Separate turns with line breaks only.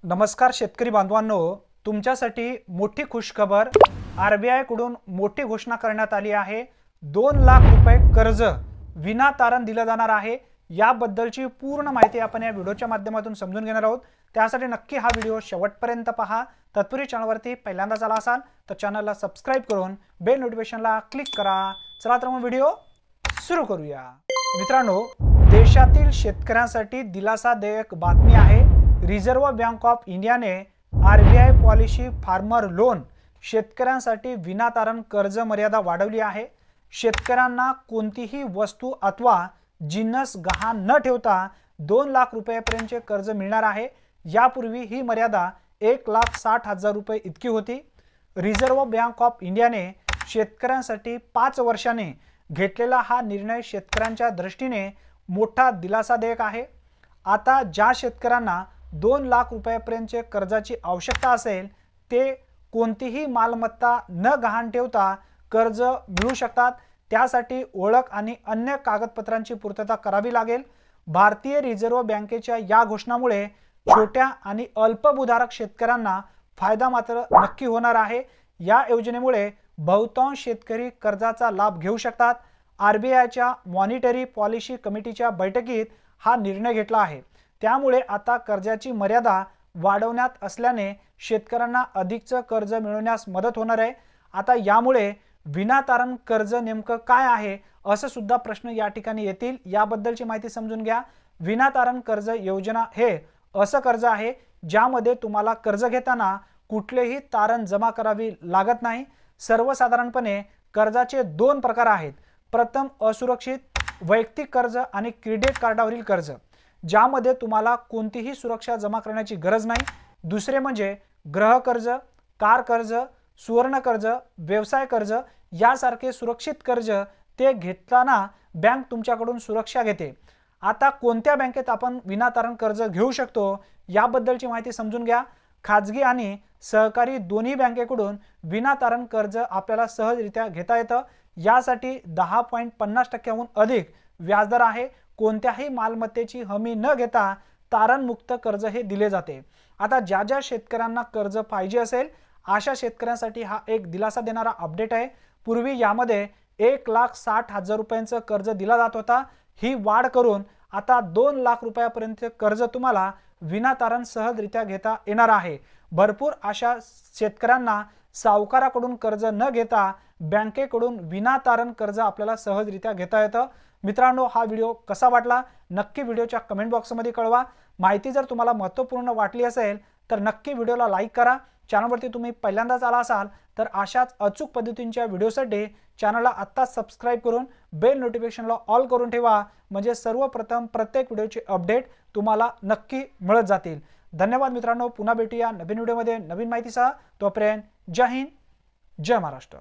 नमस्कार शेतकरी बांधवांनो, तुमच्यासाठी मोठी खुशखबर। आरबीआय कडून मोठी घोषणा करण्यात आली आहे। 2 लाख रुपये कर्ज विना तारण दिलं जाणार आहे। याबद्दलची पूर्ण माहिती आपण या व्हिडिओच्या माध्यमातून समजून घेणार आहोत। त्यासाठी नक्की हा व्हिडिओ शेवटपर्यंत पहा। तत्पूर्वी चॅनलवरती पहिल्यांदाच आला असाल तर चॅनलला सबस्क्राइब करून बेल नोटिफिकेशनला क्लिक करा। चला तर मग व्हिडिओ सुरू करूया। मित्रांनो, देशातील शेतकऱ्यांसाठी दिलासादायक बातमी आहे। रिझर्व्ह बँक ऑफ इंडियाने आरबीआय पॉलिसी फार्मर लोन शेतकऱ्यांसाठी विनातारण कर्ज मर्यादा वाढवली आहे। शेतकऱ्यांना कोणतीही वस्तू अथवा जिन्नस गहाण न ठेवता 2 लाख रुपयांपर्यंतचे कर्ज मिळणार आहे। यापूर्वी ही मर्यादा 1,60,000 रुपये इतकी होती। रिझर्व्ह बँक ऑफ इंडियाने शेतकऱ्यांसाठी 5 वर्षांनी घेतलेला हा निर्णय शेतकऱ्यांच्या दृष्टीने मोठा दिलासादायक आहे। आता ज्या शेतकऱ्यांना 2 लाख रुपयांपर्यंतचे कर्जाची आवश्यकता असेल ते कोणतीही मालमत्ता न गहाण ठेवता कर्ज मिळू शकतात। त्यासाठी ओळख आणि अन्य कागदपत्रांची पूर्तता करावी लागेल। भारतीय रिझर्व्ह बँकेच्या या घोषणामुळे छोट्या आणि अल्पभूधारक शेतकऱ्यांना फायदा मात्र नक्की होणार आहे। या योजनेमुळे बहुतांश शेतकरी कर्जाचा लाभ घेऊ शकतात। आरबीआयच्या मॉनिटरी पॉलिसी कमिटीच्या बैठकीत हा निर्णय घेतला आहे। त्यामुळे आता कर्जाची मर्यादा वाढवण्यात असल्याने शेतकऱ्यांना अधिकचं कर्ज मिळवण्यास मदत होणार आहे। आता यामुळे विनातारण कर्ज नेमकं काय आहे असं सुद्धा प्रश्न या ठिकाणी येतील। याबद्दलची माहिती समजून घ्या। विनातारण कर्ज योजना हे असं कर्ज आहे ज्यामध्ये तुम्हाला कर्ज घेताना कुठलेही तारण जमा करावी लागत नाही। सर्वसाधारणपणे कर्जाचे 2 प्रकार आहेत। प्रथम असुरक्षित वैयक्तिक कर्ज आणि क्रेडिट कार्डावरील कर्ज, ज्यामध्ये तुम्हाला कोणतीही सुरक्षा जमा करण्याची गरज नाही। दुसरे म्हणजे गृह कर्ज, कार कर्ज, सुवर्ण कर्ज, व्यवसाय कर्ज यासारखे सुरक्षित कर्ज ते घेताना बँक तुमच्याकडून सुरक्षा घेते। आता कोणत्या बँकेत आपण विनातारण कर्ज घेऊ शकतो याबद्दलची माहिती समजून घ्या। खाजगी आणि सहकारी दोन्ही बँकेकडून विनातारण कर्ज आपल्याला सहजरित्या घेता येतं। यासाठी 10.50% अधिक व्याजदर आहे। कोणत्याही मालमत्तेची हमी न घेता तारणमुक्त कर्ज हे दिले जाते। आता ज्या ज्या शेतकऱ्यांना कर्ज पाहिजे असेल अशा शेतकऱ्यांसाठी हा एक दिलासा देणारा अपडेट आहे। पूर्वी यामध्ये 1,60,000 रुपयांचं कर्ज दिला जात होता। ही वाढ करून आता 2 लाख रुपयांपर्यंत कर्ज तुम्हाला विनातारण सहजरित्या घेता येणार आहे। भरपूर अशा शेतकऱ्यांना सावकाराकडून कर्ज न घेता बँकेकडून विनातारण कर्ज आपल्याला सहजरित्या घेता येतं। मित्रांनो, हा व्हिडिओ कसा वाटला नक्की व्हिडिओच्या कमेंट बॉक्समध्ये कळवा। माहिती जर तुम्हाला महत्त्वपूर्ण वाटली असेल तर नक्की व्हिडिओला लाईक करा। चॅनलवरती तुम्ही पहिल्यांदाच आला असाल तर अशाच अचूक पद्धतींच्या व्हिडिओसाठी चॅनलला आत्ताच सबस्क्राइब करून बेल नोटिफिकेशनला ऑल करून ठेवा, म्हणजे सर्वप्रथम प्रत्येक व्हिडिओचे अपडेट तुम्हाला नक्की मिळत जातील। धन्यवाद मित्रांनो, पुन्हा भेटूया नवीन व्हिडिओमध्ये नवीन माहितीसह। तोपर्यंत जय हिंद, जय महाराष्ट्र।